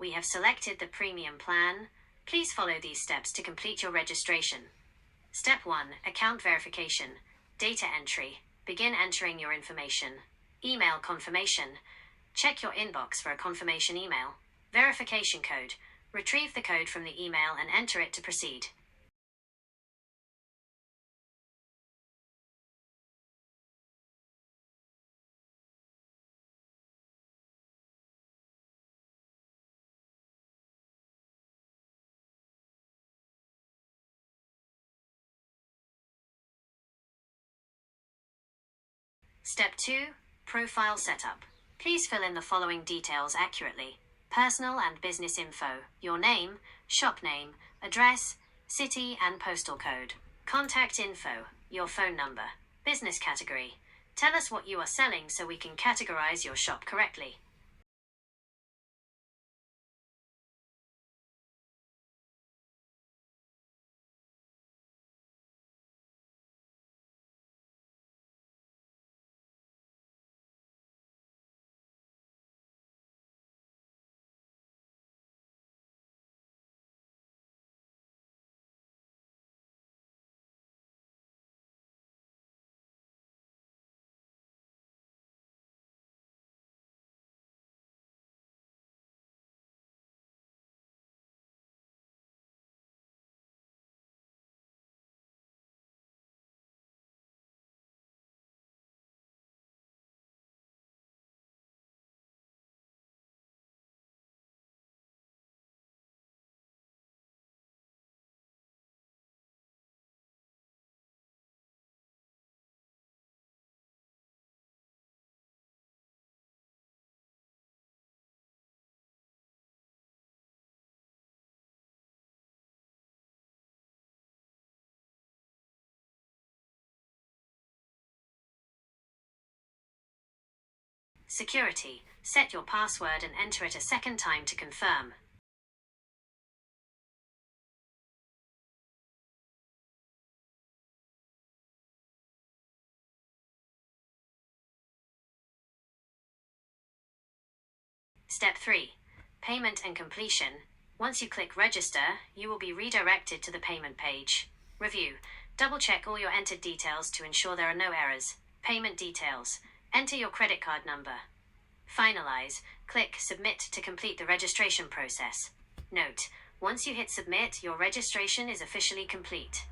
We have selected the premium plan. Please follow these steps to complete your registration. Step 1. Account verification. Data entry. Begin entering your information. Email confirmation. Check your inbox for a confirmation email. Verification code. Retrieve the code from the email and enter it to proceed. Step 2. Profile setup. Please fill in the following details accurately. Personal and business info, your name, shop name, address, city and postal code. Contact info, your phone number. Business category. Tell us what you are selling so we can categorize your shop correctly. Security. Set your password and enter it a second time to confirm. Step 3. Payment and completion. Once you click register, you will be redirected to the payment page. Review. Double-check all your entered details to ensure there are no errors. Payment details. Enter your credit card number. Finalize. Click Submit to complete the registration process. Note: once you hit Submit, your registration is officially complete.